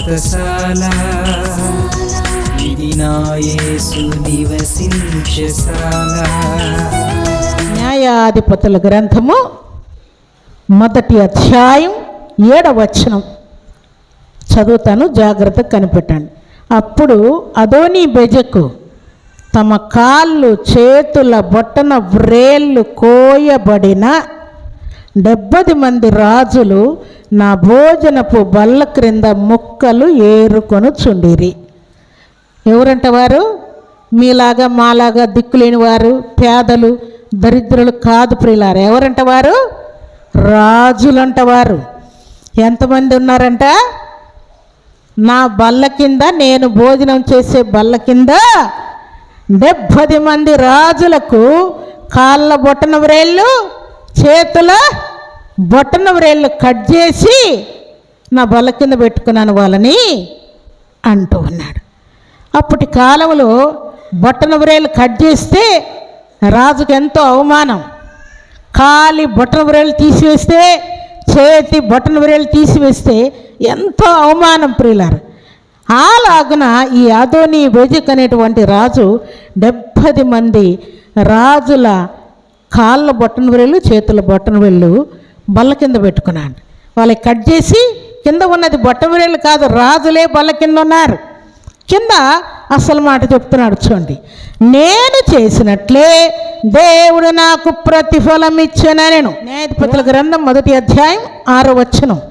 వ్రతశాల ఇది నా యేసు నివసించశాల. న్యాయాధిపతుల గ్రంథము 1వ అధ్యాయం 7వ వచనం చదువుతాను, జాగ్రత్తగా కనిపెట్టండి. అప్పుడు అదోనీ బెజకు తమ కాళ్ళు చేతుల బొట్టన వ్రేళ్ళు కోయబడిన 70 మంది రాజులు నా భోజనపు బల్ల క్రింద ముక్కలు ఏరుకొని చుండిరి. ఎవరంట వారు? మీలాగా మాలాగా దిక్కులేని వారు, పేదలు, దరిద్రులు కాదు ప్రియులారు. ఎవరంట వారు? రాజులంట వారు. ఎంతమంది ఉన్నారంట? నా బల్ల కింద, నేను భోజనం చేసే బల్ల కింద 70 మంది రాజులకు కాళ్ళ బొట్టన వ్రేళ్ళు, చేతుల బొట్టన వ్రేళ్ళు కట్ చేసి నా బల్ల కింద పెట్టుకున్నాను వాళ్ళని అంటూ ఉన్నాడు. అప్పటి కాలంలో బొట్టన వ్రేళ్ళు కట్ చేస్తే రాజుకు ఎంతో అవమానం. కాలి బొట్టన వ్రేళ్ళు తీసివేస్తే, చేతి బొట్టన వ్రేళ్ళు తీసివేస్తే ఎంతో అవమానం ప్రియులారు. అలాగున ఈ అదోనీ బెజకు అనేటువంటి రాజు 70 మంది రాజుల కాళ్ళ బొట్టన వ్రేళ్ళు, చేతుల బొట్టన వ్రేళ్ళు బల్ల కింద పెట్టుకున్నాడు. వాళ్ళకి కట్ చేసి, కింద ఉన్నది బొట్టన వ్రేళ్ళు కాదు, రాజులే బల్ల కింద ఉన్నారు. కింద అసలు మాట చెప్తున్నాడు చూడండి. నేను చేసినట్లే దేవుడు నాకు ప్రతిఫలం ఇచ్చానెను. న్యాయాధిపతుల గ్రంథం 1వ అధ్యాయం 6వ వచనం.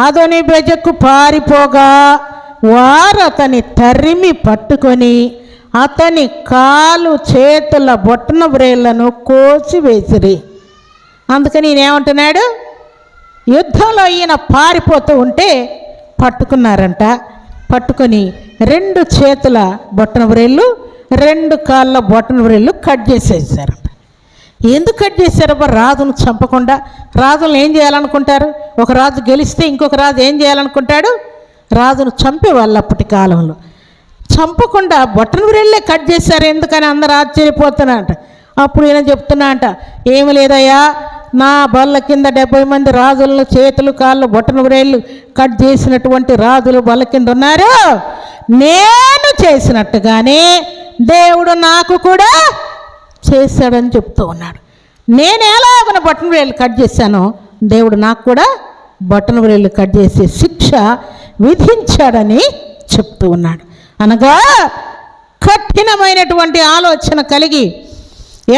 అదోనీ బెజకు పారిపోగా వారు అతని తరిమి పట్టుకొని అతని కాలు చేతుల బొట్టన వ్రేళ్లను కోసివేసిరి. అందుకని నేనేమంటున్నాడు? యుద్ధంలో ఈయన పారిపోతూ ఉంటే పట్టుకున్నారంట. పట్టుకొని 2 చేతుల బొట్టన వ్రేళ్ళు, 2 కాళ్ళ బొట్టన వ్రేళ్ళు కట్ చేసేసారంట. ఎందుకు కట్ చేశారబ్బా? రాజును చంపకుండా. రాజులను ఏం చేయాలనుకుంటారు? ఒక రాజు గెలిస్తే ఇంకొక రాజు ఏం చేయాలనుకుంటాడు? రాజును చంపేవాళ్ళు అప్పటి కాలంలో. చంపకుండా బొట్టన వ్రేళ్ళే కట్ చేశారు. ఎందుకని అందరూ ఆశ్చర్యపోతున్నారంట. అప్పుడు ఈయన చెప్తున్నా అంట, ఏమి లేదయ్యా, నా బల్ల కింద 70 మంది రాజులను చేతులు కాళ్ళు బొట్టన వ్రేళ్ళు కట్ చేసినటువంటి రాజులు బల్ల కింద ఉన్నారు. నేను చేసినట్టుగానే దేవుడు నాకు కూడా చేశాడని చెప్తూ ఉన్నాడు. నేను ఎలాగన బొట్టన వ్రేళ్ళు కట్ చేశానో దేవుడు నాకు కూడా బొట్టన వ్రేళ్ళు కట్ చేసి శిక్ష విధించాడని చెప్తూ ఉన్నాడు. అనగా కఠినమైనటువంటి ఆలోచన కలిగి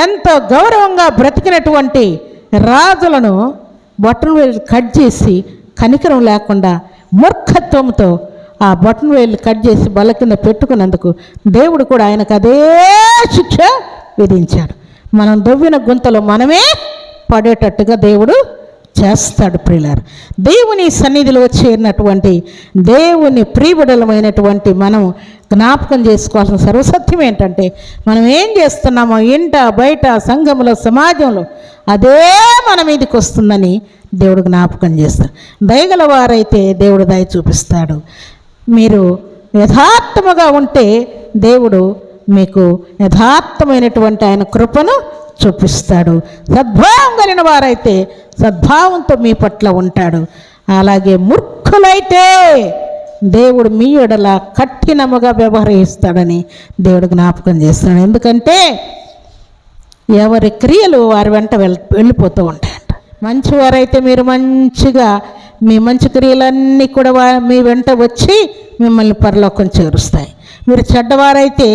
ఎంతో గౌరవంగా బ్రతికినటువంటి రాజులను బొట్టన వేలు కట్ చేసి కనికరం లేకుండా మూర్ఖత్వంతో ఆ బొట్టన వేలు కట్ చేసి బల్ల కింద పెట్టుకున్నందుకు దేవుడు కూడా ఆయనకు అదే శిక్ష విధించాడు. మనం దవ్విన గుంతలో మనమే పడేటట్టుగా దేవుడు చేస్తాడు ప్రియులారు. దేవుని సన్నిధిలో చేరినటువంటి దేవుని ప్రియబిడలమైనటువంటి మనం జ్ఞాపకం చేసుకోవాల్సిన సర్వసత్యం ఏంటంటే, మనం ఏం చేస్తున్నామో ఇంట బయట సంఘంలో సమాజంలో అదే మన మీదకి వస్తుందని దేవుడు జ్ఞాపకం చేస్తాడు. దయగల వారైతే దేవుడు దయ చూపిస్తాడు. మీరు యథార్థముగా ఉంటే దేవుడు మీకు యథార్థమైనటువంటి ఆయన కృపను చూపిస్తాడు. సద్భావం కలిగిన వారైతే సద్భావంతో మీ పట్ల ఉంటాడు. అలాగే మూర్ఖులైతే దేవుడు మీ ఎడల కఠినముగా వ్యవహరిస్తాడని దేవుడు జ్ఞాపకం చేస్తాడు. ఎందుకంటే ఎవరి క్రియలు వారి వెంట వెళ్ళిపోతూ ఉంటాయంట. మంచివారైతే మీరు మంచిగా మీ మంచి క్రియలన్నీ కూడా మీ వెంట వచ్చి మిమ్మల్ని పరలోకం చేరుస్తాయి. మీరు చెడ్డవారైతే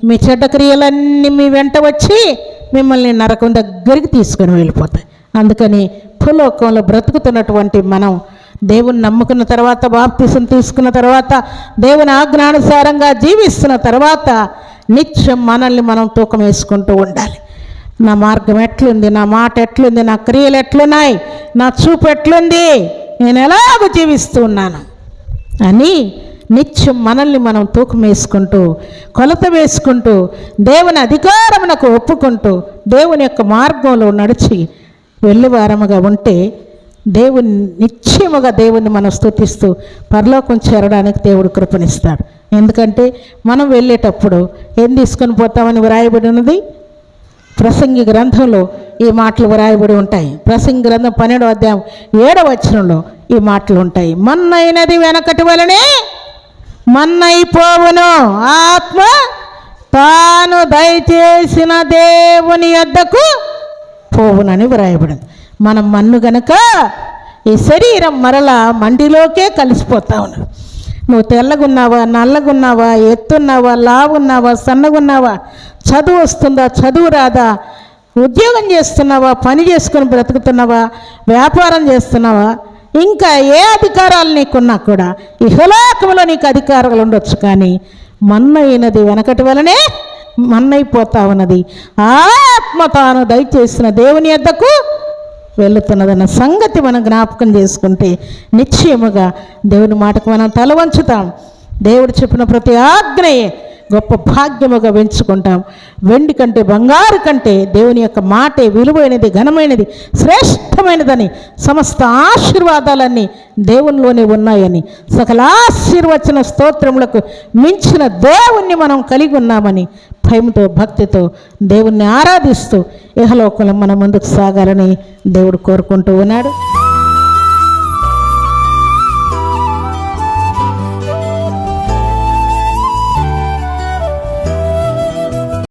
మీ చెడ్డ క్రియలన్నీ మీ వెంట వచ్చి మిమ్మల్ని నరకం దగ్గరికి తీసుకొని వెళ్ళిపోతాయి. అందుకని భూలోకంలో బ్రతుకుతున్నటువంటి మనం దేవుని నమ్ముకున్న తర్వాత, బాప్తిసం తీసుకున్న తర్వాత, దేవుని ఆజ్ఞానుసారంగా జీవిస్తున్న తర్వాత నిత్యం మనల్ని మనం తూకం వేసుకుంటూ ఉండాలి. నా మార్గం ఎట్లుంది, నా మాట ఎట్లుంది, నా క్రియలు ఎట్లున్నాయి, నా చూపు ఎట్లుంది, నేను ఎలాగ జీవిస్తూ ఉన్నాను అని నిత్యం మనల్ని మనం తూకం వేసుకుంటూ, కొలత వేసుకుంటూ, దేవుని అధికారమునకు ఒప్పుకుంటూ, దేవుని యొక్క మార్గంలో నడిచి వెళ్ళివారముగా ఉంటే దేవుని నిశ్చయముగా దేవుని మనం స్తుతిస్తూ పరలోకం చేరడానికి దేవుడు కృపనిస్తాడు. ఎందుకంటే మనం వెళ్ళేటప్పుడు ఏం తీసుకొని పోతామని వ్రాయబడి ఉన్నది? ప్రసంగి గ్రంథంలో ఈ మాటలు వ్రాయబడి ఉంటాయి. ప్రసంగి గ్రంథం 12వ అధ్యాయం 7వ వచనంలో ఈ మాటలు ఉంటాయి. మన్నైనది వెనకటి వలనే మన్నైపోవును. ఆత్మ తాను దయచేసిన దేవుని యొద్దకు పోవునని వ్రాయబడింది. మనం మన్ను గనక ఈ శరీరం మరలా మండిలోకే కలిసిపోతా ఉన్నది. నువ్వు తెల్లగున్నావా, నల్లగున్నావా, ఎత్తున్నావా, లావున్నావా, సన్నగున్నావా, చదువు వస్తుందా, చదువు రాదా, ఉద్యోగం చేస్తున్నావా, పని చేసుకొని బ్రతుకుతున్నావా, వ్యాపారం చేస్తున్నావా, ఇంకా ఏ అధికారాలు నీకున్నా కూడా ఇహలోకంలో నీకు అధికారాలు ఉండొచ్చు, కానీ మన్నైనది వెనకటి వలనే మన్నైపోతా ఉన్నది. ఆత్మ తాను దయచేసిన దేవుని యొద్దకు వెళుతున్నదన్న సంగతి మనం జ్ఞాపకం చేసుకుంటే నిశ్చయముగా దేవుని మాటకు మనం తల వంచుతాం. దేవుడు చెప్పిన ప్రతి ఆజ్ఞయే గొప్ప భాగ్యముగా పెంచుకుంటాం. వెండి కంటే, బంగారు కంటే దేవుని యొక్క మాటే విలువైనది, ఘనమైనది, శ్రేష్టమైనదని, సమస్త ఆశీర్వాదాలన్నీ దేవునిలోనే ఉన్నాయని, సకల ఆశీర్వచన స్తోత్రములకు మించిన దేవుణ్ణి మనం కలిగి ఉన్నామని భయంతో, భక్తితో దేవుణ్ణి ఆరాధిస్తూ ఇహలోకంలో మనం ముందుకు సాగాలని దేవుడు కోరుకుంటూ ఉన్నాడు.